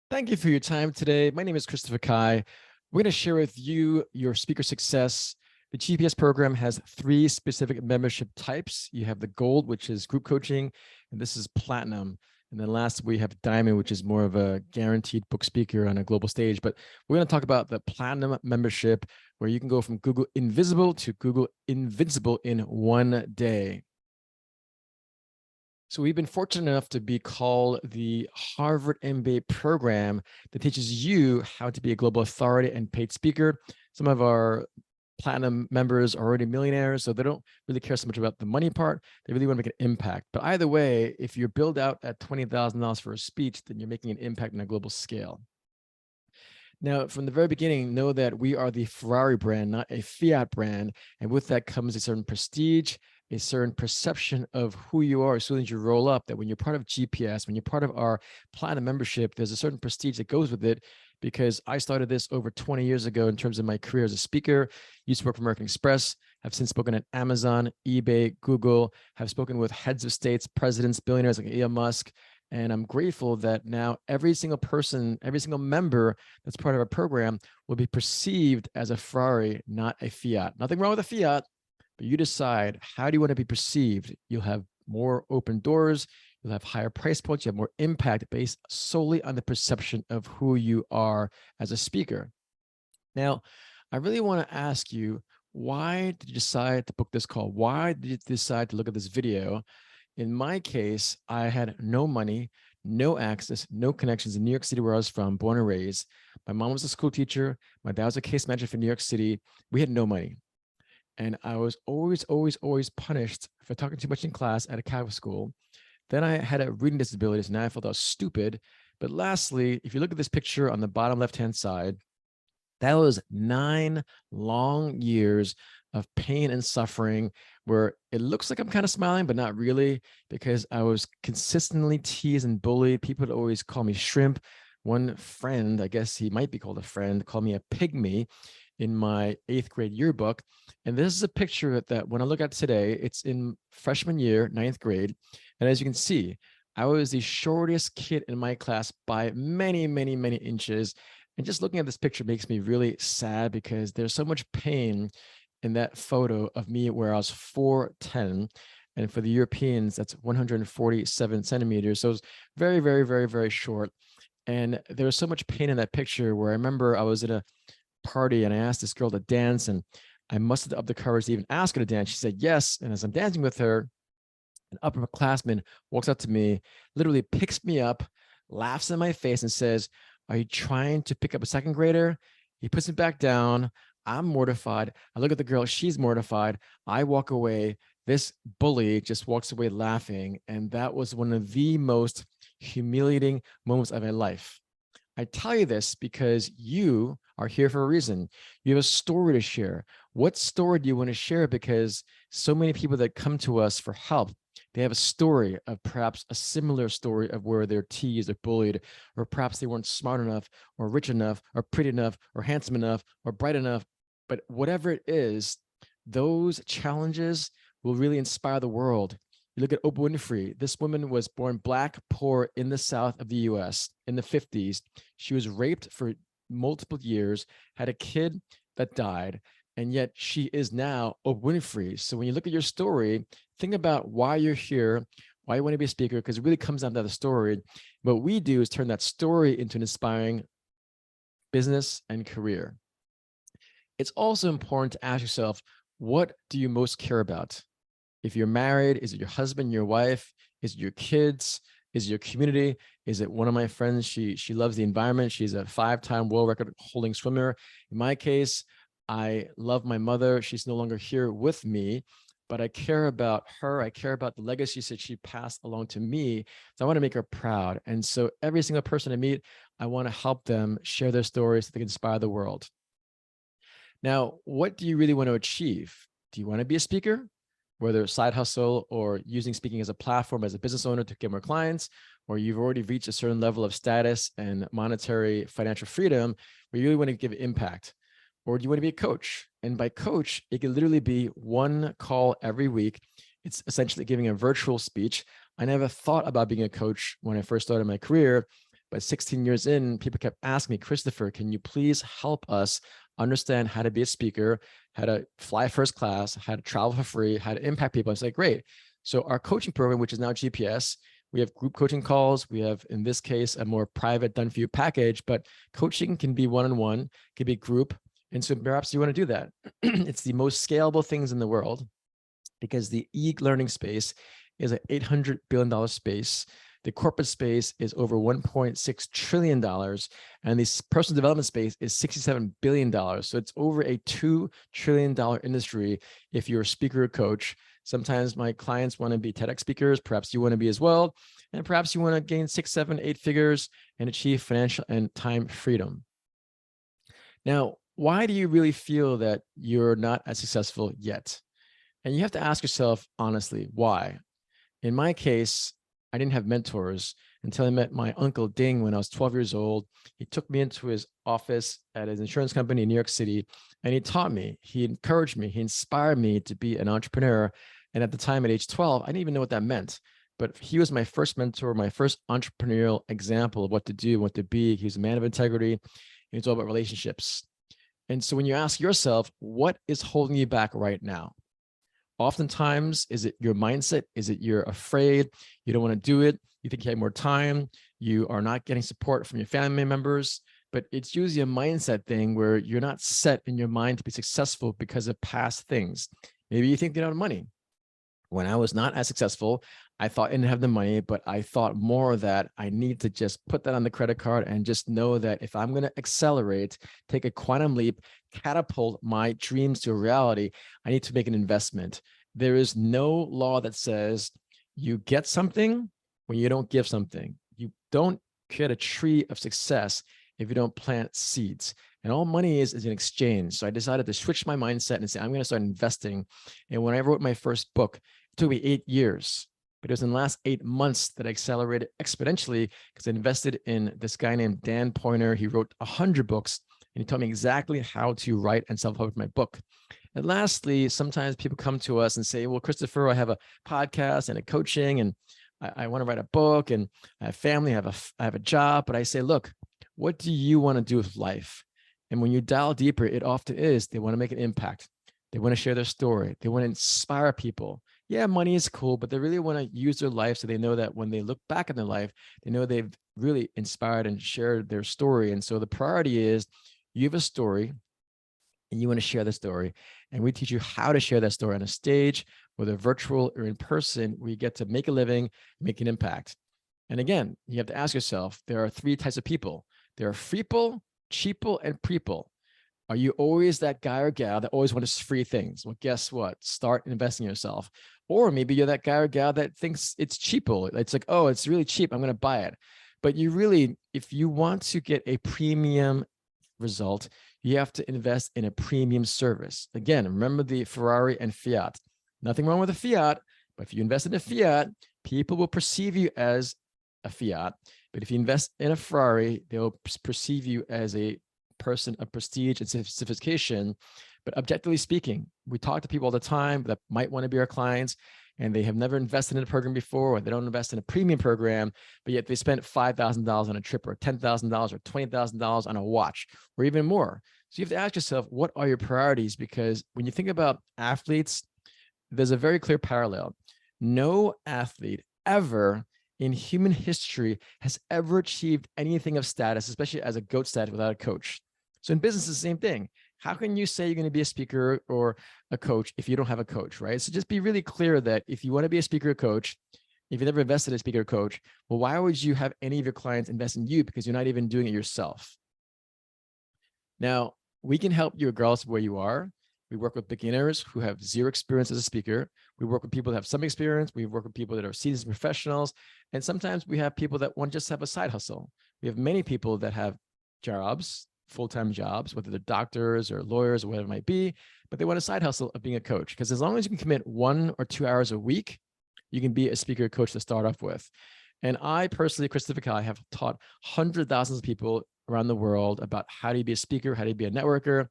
Thank you for your time today. My name is Christopher Kai. We're going to share with you your speaker success. The GPS program has three specific membership types. You have the gold, which is group coaching, and this is platinum. And then last, we have diamond, which is more of a guaranteed book speaker on a global stage. But we're going to talk about the platinum membership, where you can go from Google Invisible to Google Invincible in one day. So we've been fortunate enough to be called the Harvard MBA program that teaches you how to be a global authority and paid speaker. Some of our platinum members are already millionaires, so they don't really care so much about the money part. They really want to make an impact. But either way, if you're billed out at $20,000 for a speech, then you're making an impact on a global scale. Now, from the very beginning, know that we are the Ferrari brand, not a Fiat brand. And with that comes a certain prestige, a certain perception of who you are as soon as you roll up, that when you're part of GPS, when you're part of our platinum membership, there's a certain prestige that goes with it, because I started this over 20 years ago in terms of my career as a speaker. Used to work for American Express, have since spoken at Amazon, eBay, Google, have spoken with heads of states, presidents, billionaires like Elon Musk. And I'm grateful that now every single person, every single member that's part of our program will be perceived as a Ferrari, not a Fiat. Nothing wrong with a Fiat, but you decide, how do you want to be perceived? You'll have more open doors, you'll have higher price points, you have more impact based solely on the perception of who you are as a speaker. Now, I really want to ask you, why did you decide to book this call? Why did you decide to look at this video? In my case, I had no money, no access, no connections in New York City, where I was from, born and raised. My mom was a school teacher. My dad was a case manager for New York City. We had no money. And I was always punished for talking too much in class at a Catholic school. Then I had a reading disability, so now I felt I was stupid. But lastly, if you look at this picture on the bottom left-hand side, that was 9 long years of pain and suffering, where it looks like I'm kind of smiling, but not really, because I was consistently teased and bullied. People would always call me shrimp. One friend, I guess he might be called a friend, called me a pygmy in my 8th grade yearbook. And this is a picture that when I look at today, it's in freshman year, 9th grade. And as you can see, I was the shortest kid in my class by many inches. And just looking at this picture makes me really sad, because there's so much pain in that photo of me where I was 4'10". And for the Europeans, that's 147 centimeters. So it's very short. And there was so much pain in that picture, where I remember I was at a party and I asked this girl to dance, and I mustered up the courage to even ask her to dance. She said yes. And as I'm dancing with her, an upperclassman walks up to me, literally picks me up, laughs in my face and says, "Are you trying to pick up a second grader?" He puts me back down. I'm mortified. I look at the girl. She's mortified. I walk away. This bully just walks away laughing. And that was one of the most humiliating moments of my life. I tell you this because you are here for a reason. You have a story to share. What story do you want to share? Because so many people that come to us for help, they have a story of perhaps a similar story of where they're teased or bullied, or perhaps they weren't smart enough or rich enough or pretty enough or handsome enough or bright enough. But whatever it is, those challenges will really inspire the world. You look at Oprah Winfrey. This woman was born Black, poor in the South of the US in the 50s. She was raped for multiple years, had a kid that died, and yet she is now Oprah Winfrey. So when you look at your story, think about why you're here, why you want to be a speaker, because it really comes down to the story. What we do is turn that story into an inspiring business and career. It's also important to ask yourself, what do you most care about? If you're married, is it your husband, your wife? Is it your kids? Is it your community? Is it one of my friends? She loves the environment. She's a 5-time world record holding swimmer. In my case, I love my mother. She's no longer here with me, but I care about her. I care about the legacy that she passed along to me. So I want to make her proud. And so every single person I meet, I want to help them share their stories so they can inspire the world. Now, what do you really want to achieve? Do you want to be a speaker? Whether side hustle or using speaking as a platform as a business owner to get more clients, or you've already reached a certain level of status and monetary financial freedom where you really want to give impact, or do you want to be a coach? And by coach, it can literally be one call every week. It's essentially giving a virtual speech. I never thought about being a coach when I first started my career, But 16 years in, people kept asking me, Christopher, can you please help us understand how to be a speaker, how to fly first class, how to travel for free, how to impact people? I was like, great. So our coaching program, which is now GPS, we have group coaching calls. We have, in this case, a more private done for you package, but coaching can be one-on-one, can be group. And so perhaps you want to do that. It's the most scalable things in the world because the e-learning space is an $800 billion space. The corporate space is over $1.6 trillion. And the personal development space is $67 billion. So it's over a $2 trillion industry if you're a speaker or coach. Sometimes my clients want to be TEDx speakers. Perhaps you want to be as well. And perhaps you want to gain 6, 7, 8 figures and achieve financial and time freedom. Now, why do you really feel that you're not as successful yet? And you have to ask yourself, honestly, why? In my case, I didn't have mentors until I met my Uncle Ding when I was 12 years old. He took me into his office at his insurance company in New York City, and he taught me, he encouraged me, he inspired me to be an entrepreneur. And at the time at age 12, I didn't even know what that meant. But he was my first mentor, my first entrepreneurial example of what to do, what to be. He was a man of integrity. He was all about relationships. And so when you ask yourself, what is holding you back right now? Oftentimes, is it your mindset? Is it you're afraid? You don't want to do it? You think you have more time? You are not getting support from your family members? But it's usually a mindset thing where you're not set in your mind to be successful because of past things. Maybe you think you don't have money. When I was not as successful, I thought I didn't have the money, but I thought more that I need to just put that on the credit card and just know that if I'm going to accelerate, take a quantum leap, catapult my dreams to a reality, I need to make an investment. There is no law that says you get something when you don't give something. You don't create a tree of success if you don't plant seeds. And all money is an exchange. So I decided to switch my mindset and say, I'm going to start investing. And when I wrote my first book, it took me 8 years. But it was in the last 8 months that I accelerated exponentially because I invested in this guy named Dan Poynter. He wrote 100 books, and he taught me exactly how to write and self-publish my book. And lastly, sometimes people come to us and say, well, Christopher, I have a podcast and a coaching, and I want to write a book, and I have family, I have a job. But I say, look, what do you want to do with life? And when you dial deeper, it often is they want to make an impact. They want to share their story. They want to inspire people. Yeah, money is cool, but they really want to use their life so they know that when they look back in their life, they know they've really inspired and shared their story. And so the priority is you have a story and you want to share the story. And we teach you how to share that story on a stage, whether virtual or in person, where you get to make a living, make an impact. And again, you have to ask yourself, there are 3 types of people. There are freeple, cheaple, and preeple. Are you always that guy or gal that always wants free things? Well, guess what? Start investing in yourself. Or maybe you're that guy or gal that thinks it's cheapo. It's like, oh, it's really cheap, I'm going to buy it. But you really, if you want to get a premium result, you have to invest in a premium service. Again, remember the Ferrari and Fiat. Nothing wrong with a Fiat, but if you invest in a Fiat, people will perceive you as a Fiat. But if you invest in a Ferrari, they'll perceive you as a person of prestige and sophistication. But objectively speaking, we talk to people all the time that might want to be our clients, and they have never invested in a program before, or they don't invest in a premium program, but yet they spent $5,000 on a trip, or $10,000 or $20,000 on a watch, or even more. So you have to ask yourself, what are your priorities? Because when you think about athletes, there's a very clear parallel. No athlete ever in human history has ever achieved anything of status, especially as a GOAT status, without a coach. So in business, it's the same thing. How can you say you're going to be a speaker or a coach if you don't have a coach, right? So just be really clear that if you want to be a speaker or coach, if you've never invested in a speaker or coach, well, why would you have any of your clients invest in you? Because you're not even doing it yourself. Now, we can help you regardless of where you are. We work with beginners who have 0 experience as a speaker. We work with people that have some experience. We work with people that are seasoned professionals. And sometimes we have people that want to just have a side hustle. We have many people that have jobs, full-time jobs, whether they're doctors or lawyers or whatever it might be, but they want a side hustle of being a coach. Because as long as you can commit 1 or 2 hours a week, you can be a speaker or coach to start off with. And I personally, Christopher Kai, have taught hundreds of thousands of people around the world about how to be a speaker, how to be a networker.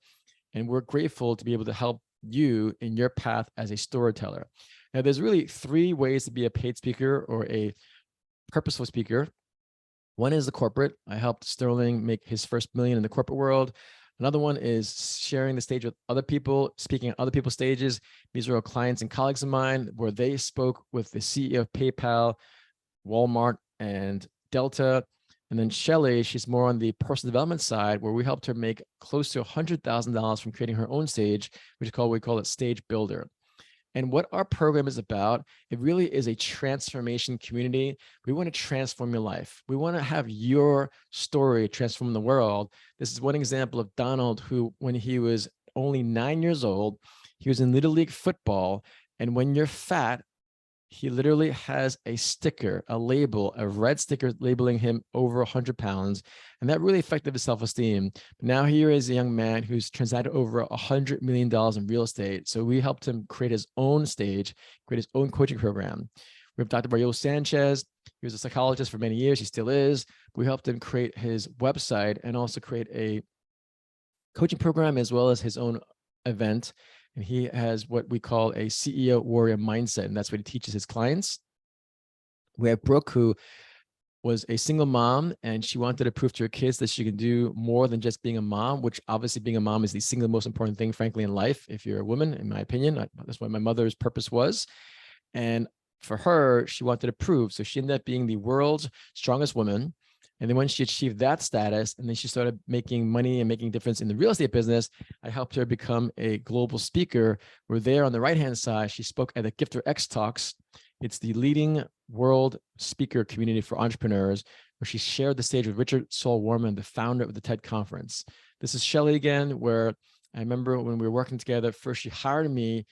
And we're grateful to be able to help you in your path as a storyteller. Now, there's really 3 ways to be a paid speaker or a purposeful speaker. One is the corporate. I helped Sterling make his first million in the corporate world. Another one is sharing the stage with other people, speaking at other people's stages. These are all clients and colleagues of mine where they spoke with the CEO of PayPal, Walmart, and Delta. And then Shelly, she's more on the personal development side, where we helped her make close to $100,000 from creating her own stage, which is called, we call it Stage Builder. And what our program is about, it really is a transformation community. We want to transform your life. We want to have your story transform the world. This is one example of Donald, who, when he was only 9 years old, he was in Little League football. And when you're fat, he literally has a sticker, a label, a red sticker labeling him over 100 pounds. And that really affected his self-esteem. Now here is a young man who's transacted over $100 million in real estate. So we helped him create his own stage, create his own coaching program. We have Dr. Raul Sanchez. He was a psychologist for many years. He still is. We helped him create his website and also create a coaching program as well as his own event. And he has what we call a CEO warrior mindset, and that's what he teaches his clients. We have Brooke, who was a single mom, and she wanted to prove to her kids that she can do more than just being a mom, which obviously being a mom is the single most important thing, frankly, in life. If you're a woman, in my opinion, that's what my mother's purpose was. And for her, she wanted to prove. So she ended up being the world's strongest woman. And then when she achieved that status, and then she started making money and making a difference in the real estate business, I helped her become a global speaker. We're there on the right-hand side. She spoke at the Gifter X Talks. It's the leading world speaker community for entrepreneurs, where she shared the stage with Richard Saul Warman, the founder of the TED Conference. This is Shelly again, where I remember when we were working together, first she hired me,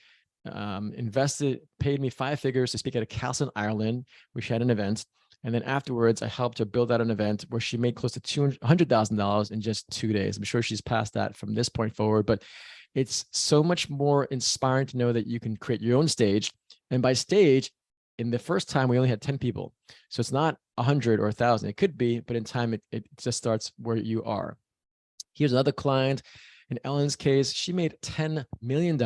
paid me 5 figures to speak at a castle in Ireland, where she had an event. And then afterwards, I helped her build out an event where she made close to $200,000 in just 2 days. I'm sure she's past that from this point forward, but it's so much more inspiring to know that you can create your own stage. And by stage, in the first time, we only had 10 people. So it's not 100 or 1,000. It could be, but in time, it just starts where you are. Here's another client. In Ellen's case, she made $10 million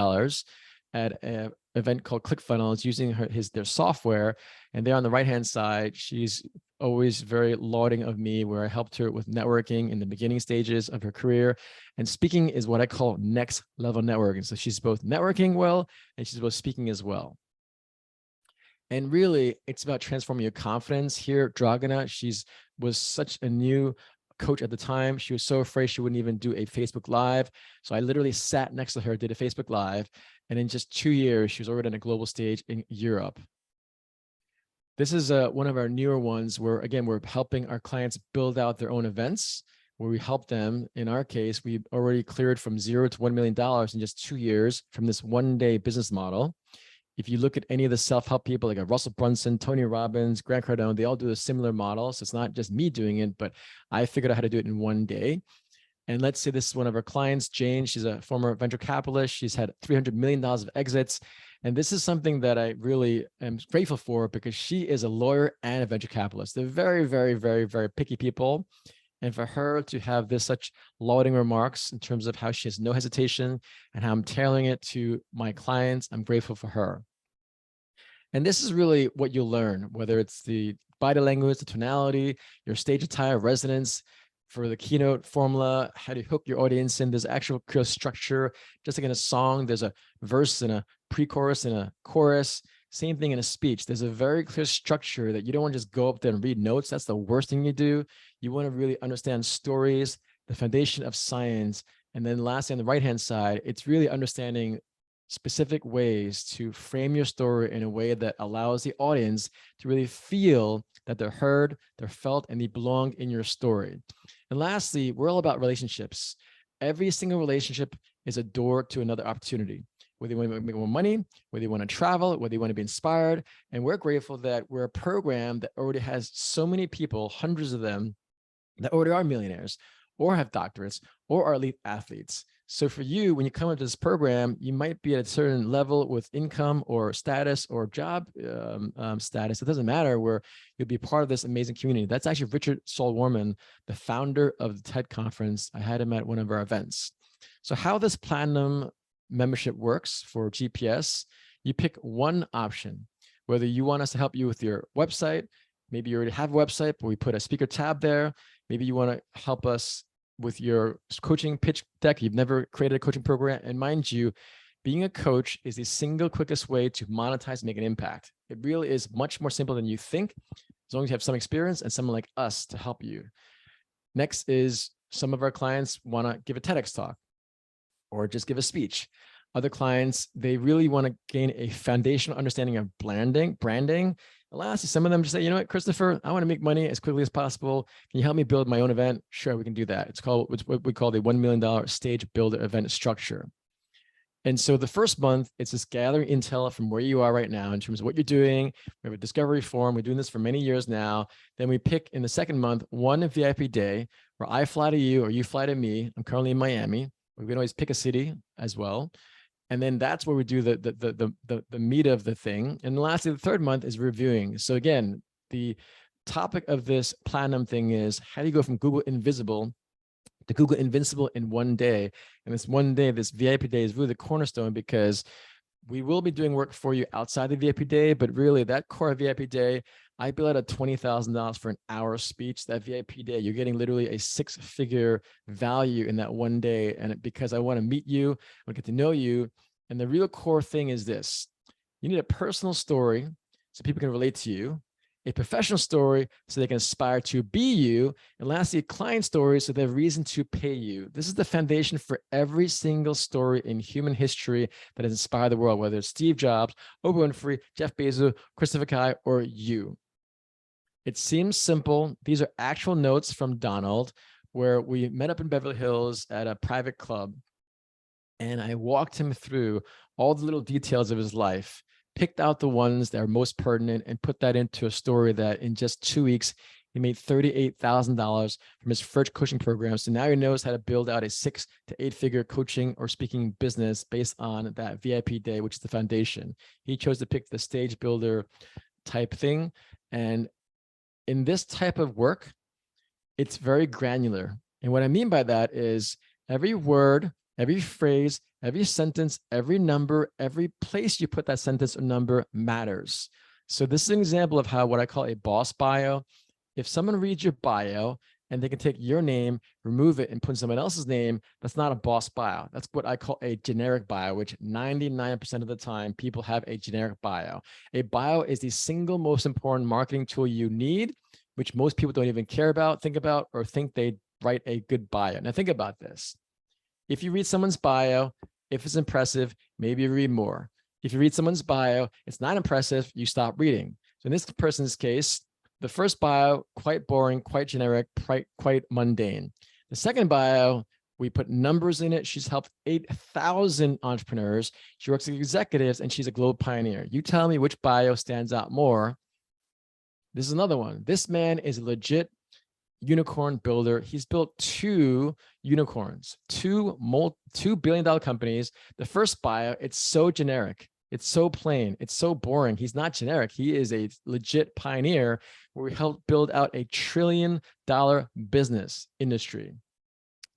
at an event called ClickFunnels using their software. And there on the right-hand side, she's always very lauding of me, where I helped her with networking in the beginning stages of her career. And speaking is what I call next level networking. So she's both networking well, and she's both speaking as well. And really, it's about transforming your confidence. Here, Dragana, was such a new coach at the time. She was so afraid she wouldn't even do a Facebook Live. So I literally sat next to her, did a Facebook Live, and in just 2 years, she was already on a global stage in Europe. This is one of our newer ones where, again, we're helping our clients build out their own events, where we help them. In our case, we already cleared from $0 to $1 million in just 2 years from this one-day business model. If you look at any of the self-help people like Russell Brunson, Tony Robbins, Grant Cardone, they all do a similar model. So it's not just me doing it, but I figured out how to do it in 1 day. And let's say this is one of our clients, Jane. She's a former venture capitalist. She's had $300 million of exits. And this is something that I really am grateful for, because she is a lawyer and a venture capitalist. They're very, very, very, very picky people. And for her to have this such lauding remarks in terms of how she has no hesitation and how I'm tailoring it to my clients, I'm grateful for her. And this is really what you'll learn, whether it's the body language, the tonality, your stage attire, resonance, for the keynote formula, how to hook your audience in. There's actual clear structure. Just like in a song, there's a verse and a pre-chorus and a chorus. Same thing in a speech. There's a very clear structure that you don't want to just go up there and read notes. That's the worst thing you do. You want to really understand stories, the foundation of science. And then lastly, on the right-hand side, it's really understanding specific ways to frame your story in a way that allows the audience to really feel that they're heard, they're felt, and they belong in your story. And lastly, we're all about relationships. Every single relationship is a door to another opportunity, whether you want to make more money, whether you want to travel, whether you want to be inspired. And we're grateful that we're a program that already has so many people, hundreds of them, that already are millionaires or have doctorates or are elite athletes. So for you, when you come into this program, you might be at a certain level with income or status or job status. It doesn't matter, where you'll be part of this amazing community. That's actually Richard Saul Warman, the founder of the TED Conference. I had him at one of our events. So how this platinum membership works for GPS, you pick one option, whether you want us to help you with your website, Maybe you already have a website, but we put a speaker tab there. Maybe you want to help us with your coaching pitch deck. You've never created a coaching program. And mind you, being a coach is the single quickest way to monetize and make an impact. It really is much more simple than you think, as long as you have some experience and someone like us to help you. Next is some of our clients want to give a TEDx talk or just give a speech. Other clients, they really want to gain a foundational understanding of branding. And lastly, some of them just say, you know what, Christopher, I want to make money as quickly as possible. Can you help me build my own event? Sure, we can do that. It's what we call the $1 million stage builder event structure. And so the first month, it's just gathering intel from where you are right now in terms of what you're doing. We have a discovery forum. We're doing this for many years now. Then we pick in the second month, one VIP day where I fly to you or you fly to me. I'm currently in Miami. We can always pick a city as well. And then that's where we do the meat of the thing. And lastly, the third month is reviewing. So again, the topic of this platinum thing is how do you go from Google Invisible to Google Invincible in one day? And this one day, this VIP day is really the cornerstone, because we will be doing work for you outside the VIP day, but really that core VIP day, I bill out at $20,000 for an hour speech. That VIP day, you're getting literally a six-figure value in that one day. And because I want to meet you, I want to get to know you. And the real core thing is this: you need a personal story so people can relate to you, a professional story so they can aspire to be you, and lastly, a client story so they have reason to pay you. This is the foundation for every single story in human history that has inspired the world, whether it's Steve Jobs, Oprah Winfrey, Jeff Bezos, Christopher Kai, or you. It seems simple. These are actual notes from Donald, where we met up in Beverly Hills at a private club, and I walked him through all the little details of his life, picked out the ones that are most pertinent, and put that into a story that in just 2 weeks, he made $38,000 from his first coaching program. So now he knows how to build out a 6 to 8 figure coaching or speaking business based on that VIP day, which is the foundation. He chose to pick the stage builder type thing. And in this type of work, it's very granular. And what I mean by that is every word, every phrase, every sentence, every number, every place you put that sentence or number matters. So this is an example of how what I call a boss bio. If someone reads your bio and they can take your name, remove it, and put someone else's name, that's not a boss bio. That's what I call a generic bio, which 99% of the time people have a generic bio. A bio is the single most important marketing tool you need, which most people don't even care about, think about, or think they write a good bio. Now think about this. If you read someone's bio, if it's impressive, maybe you read more. If you read someone's bio, it's not impressive, you stop reading. So in this person's case, the first bio, quite boring, quite generic, quite mundane. The second bio, we put numbers in it. She's helped 8,000 entrepreneurs. She works with executives, and she's a global pioneer. You tell me which bio stands out more. This is another one. This man is a legit unicorn builder. He's built 2 unicorns, $2 billion companies. The first bio, it's so generic. It's so plain. It's so boring. He's not generic. He is a legit pioneer where we helped build out a $1 trillion business industry.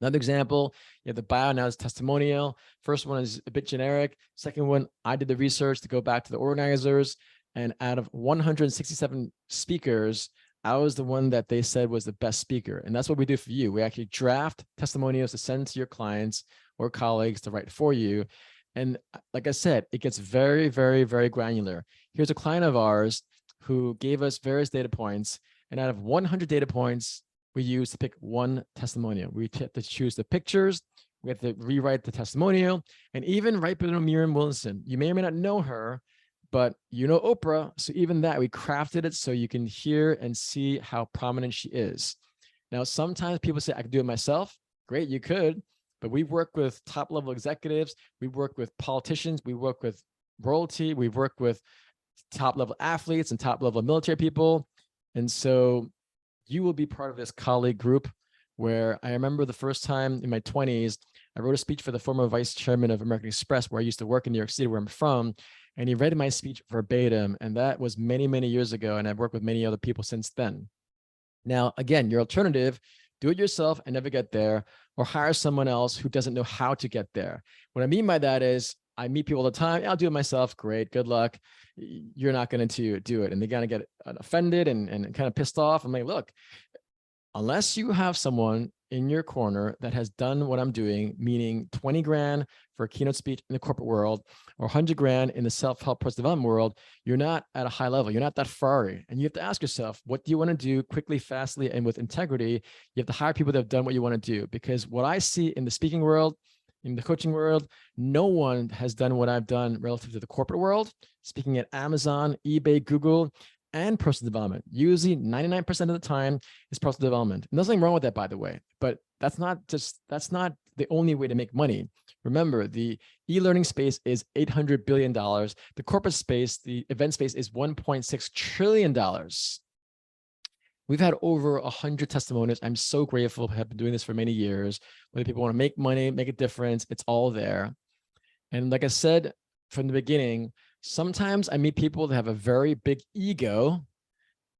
Another example, you have the bio now is testimonial. First one is a bit generic. Second one, I did the research to go back to the organizers. And out of 167 speakers, I was the one that they said was the best speaker. And that's what we do for you. We actually draft testimonials to send to your clients or colleagues to write for you. And like I said, it gets very, very, very granular. Here's a client of ours who gave us various data points. And out of 100 data points, we use to pick one testimonial. We have to choose the pictures. We have to rewrite the testimonial, and even write below Miriam Wilson. You may or may not know her, but you know Oprah. So even that, we crafted it so you can hear and see how prominent she is. Now, sometimes people say, I can do it myself. Great, you could. But we work with top level executives. We work with politicians. We work with royalty. We work with top level athletes and top level military people. And so you will be part of this colleague group where I remember the first time in my 20s, I wrote a speech for the former vice chairman of American Express, where I used to work in New York City, where I'm from. And he read my speech verbatim. And that was many, many years ago. And I've worked with many other people since then. Now, again, your alternative, do it yourself and never get there, or hire someone else who doesn't know how to get there. What I mean by that is I meet people all the time. I'll do it myself. Great. Good luck. You're not going to do it. And they kind of get offended and kind of pissed off. I'm like, look, unless you have someone in your corner that has done what I'm doing, meaning 20 grand for a keynote speech in the corporate world or 100 grand in the self-help personal development world, you're not at a high level. You're not that Ferrari. And you have to ask yourself, what do you want to do quickly, fastly, and with integrity? You have to hire people that have done what you want to do. Because what I see in the speaking world, in the coaching world, no one has done what I've done relative to the corporate world, speaking at Amazon, eBay, Google, and personal development. Usually 99% of the time is personal development. And nothing wrong with that, by the way, but that's not the only way to make money. Remember, the e-learning space is $800 billion. The corporate space, the event space is $1.6 trillion. We've had over 100 testimonials. I'm so grateful. I have been doing this for many years. Whether people want to make money, make a difference, it's all there. And like I said from the beginning, sometimes I meet people that have a very big ego,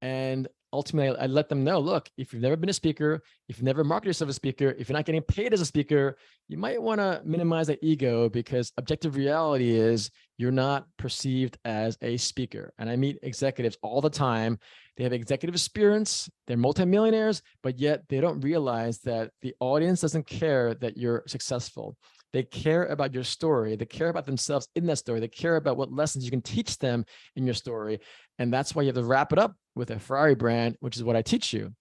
and ultimately I let them know, look, if you've never been a speaker, if you've never marketed yourself as a speaker, if you're not getting paid as a speaker, you might want to minimize that ego, because objective reality is you're not perceived as a speaker. And I meet executives all the time. They have executive experience, they're multimillionaires, but yet they don't realize that the audience doesn't care that you're successful. They care about your story. They care about themselves in that story. They care about what lessons you can teach them in your story. And that's why you have to wrap it up with a Ferrari brand, which is what I teach you.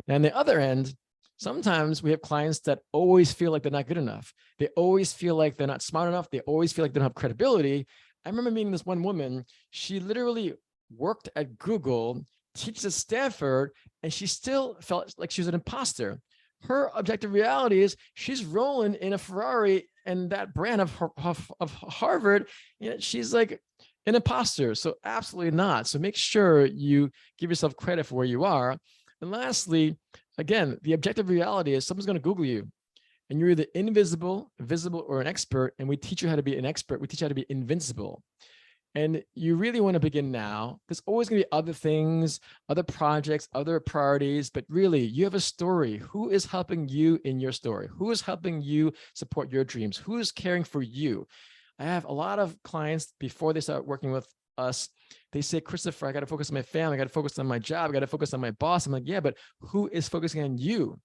Now, on the other end, sometimes we have clients that always feel like they're not good enough. They always feel like they're not smart enough. They always feel like they don't have credibility. I remember meeting this one woman. She literally worked at Google, teaches at Stanford, and she still felt like she was an imposter. Her objective reality is she's rolling in a Ferrari and that brand of Harvard, you know, she's like an imposter. So absolutely not. So make sure you give yourself credit for where you are. And lastly, again, the objective reality is someone's going to Google you and you're either invisible, visible, or an expert. And we teach you how to be an expert. We teach you how to be invincible. And you really want to begin now. There's always going to be other things, other projects, other priorities, but really you have a story. Who is helping you in your story? Who is helping you support your dreams? Who is caring for you? I have a lot of clients before they start working with us. They say, Christopher, I got to focus on my family. I got to focus on my job. I got to focus on my boss. I'm like, yeah, but who is focusing on you?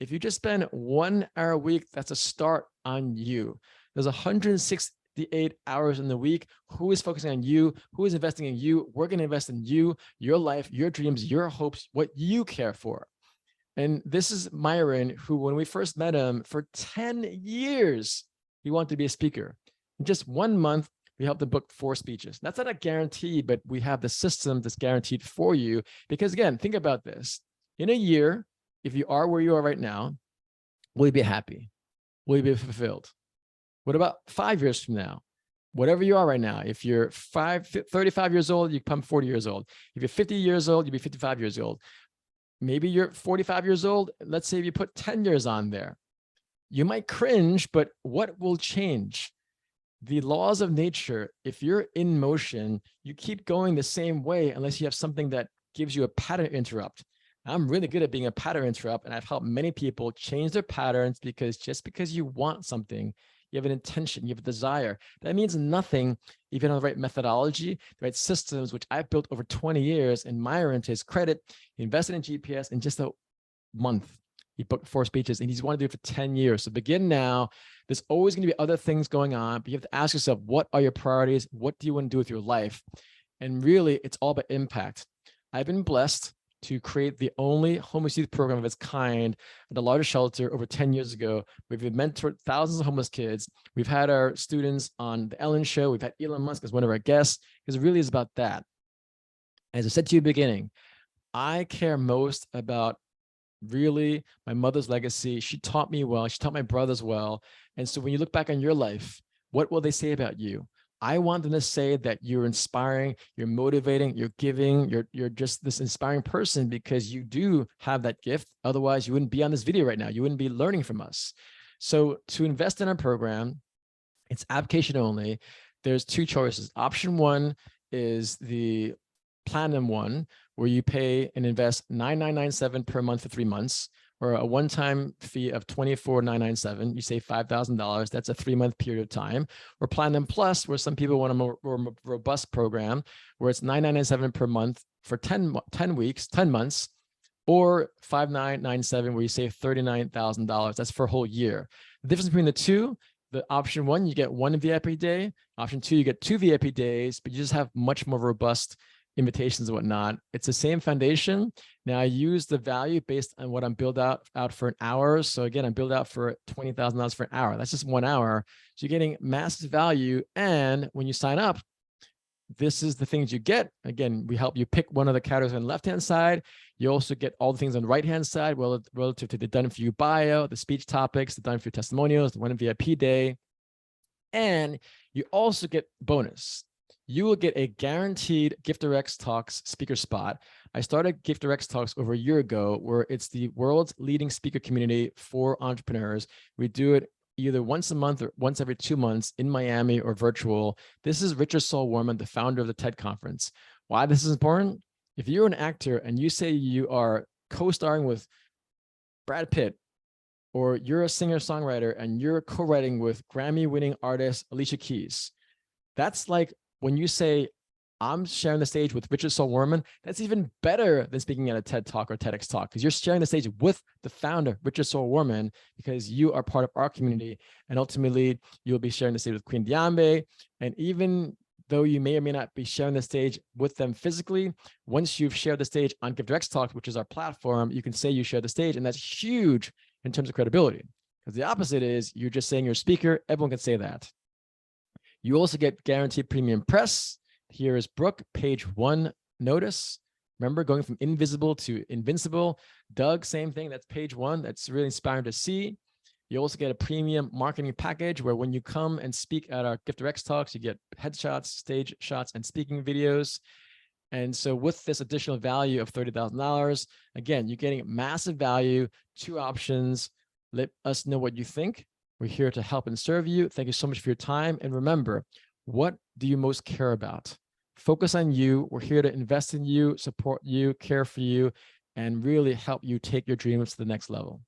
If you just spend 1 hour a week, that's a start on you. There's 168 hours in the week. Who is focusing on you? Who is investing in you? We're going to invest in you, your life, your dreams, your hopes, what you care for. And this is Myron, who, when we first met him for 10 years, he wanted to be a speaker. In just 1 month, we helped him book 4 speeches. That's not a guarantee, but we have the system that's guaranteed for you. Because again, think about this. In a year, if you are where you are right now, will you be happy? Will you be fulfilled? What about 5 years from now? Whatever you are right now, if you're 35 years old, you become 40 years old. If you're 50 years old, you'll be 55 years old. Maybe you're 45 years old. Let's say if you put 10 years on there. You might cringe, but what will change? The laws of nature, if you're in motion, you keep going the same way unless you have something that gives you a pattern interrupt. I'm really good at being a pattern interrupt, and I've helped many people change their patterns, because just because you want something, you have an intention, you have a desire. That means nothing if you don't have the right methodology, the right systems, which I've built over 20 years. And Myron, to his credit, he invested in GPS in just a month. He booked 4 speeches and he's wanted to do it for 10 years. So begin now. There's always going to be other things going on, but you have to ask yourself, what are your priorities? What do you want to do with your life? And really, it's all about impact. I've been blessed to create the only homeless youth program of its kind at a larger shelter over 10 years ago. We've mentored thousands of homeless kids. We've had our students on the Ellen Show. We've had Elon Musk as one of our guests, because it really is about that. As I said to you at the beginning, I care most about really my mother's legacy. She taught me well. She taught my brothers well. And so when you look back on your life, what will they say about you? I want them to say that you're inspiring, you're motivating, you're giving, you're just this inspiring person, because you do have that gift. Otherwise, you wouldn't be on this video right now. You wouldn't be learning from us. So to invest in our program, it's application only. There's 2 choices. Option 1 is the Platinum one, where you pay and invest $9,997 per month for 3 months, or a one-time fee of $24,997. You save $5,000. That's a 3-month period of time. Or Platinum Plus, where some people want a more robust program, where it's $9,997 per month for 10 months, or $5,997, where you save $39,000. That's for a whole year. The difference between the two, the option 1, you get 1 VIP day. Option 2, you get 2 VIP days, but you just have much more robust invitations and whatnot. It's the same foundation. Now I use the value based on what I'm billed out for an hour. So again, I'm billed out for $20,000 for an hour. That's just 1 hour. So you're getting massive value. And when you sign up, this is the things you get. Again, we help you pick one of the categories on the left-hand side. You also get all the things on the right-hand side relative to the done for you bio, the speech topics, the done for you testimonials, the 1 VIP day. And you also get bonus. You will get a guaranteed GiftRx Talks speaker spot. I started GiftRx Talks over a year ago, where it's the world's leading speaker community for entrepreneurs. We do it either once a month or once every 2 months in Miami or virtual. This is Richard Saul Wurman, the founder of the TED Conference. Why this is important? If you're an actor and you say you are co-starring with Brad Pitt, or you're a singer-songwriter and you're co-writing with Grammy-winning artist Alicia Keys, that's like when you say, I'm sharing the stage with Richard Saul Wurman, that's even better than speaking at a TED Talk or TEDx Talk, because you're sharing the stage with the founder, Richard Saul Wurman, because you are part of our community. And ultimately, you'll be sharing the stage with Queen Diambe. And even though you may or may not be sharing the stage with them physically, once you've shared the stage on GiftRx Talks, which is our platform, you can say you share the stage, and that's huge in terms of credibility. Because the opposite is you're just saying you're a speaker. Everyone can say that. You also get guaranteed premium press. Here is Brooke, page 1 notice. Remember, going from invisible to invincible. Doug, same thing. That's page 1. That's really inspiring to see. You also get a premium marketing package where when you come and speak at our GiftRx Talks, you get headshots, stage shots, and speaking videos. And so with this additional value of $30,000, again, you're getting massive value, 2 options. Let us know what you think. We're here to help and serve you. Thank you so much for your time. And remember, what do you most care about? Focus on you. We're here to invest in you, support you, care for you, and really help you take your dreams to the next level.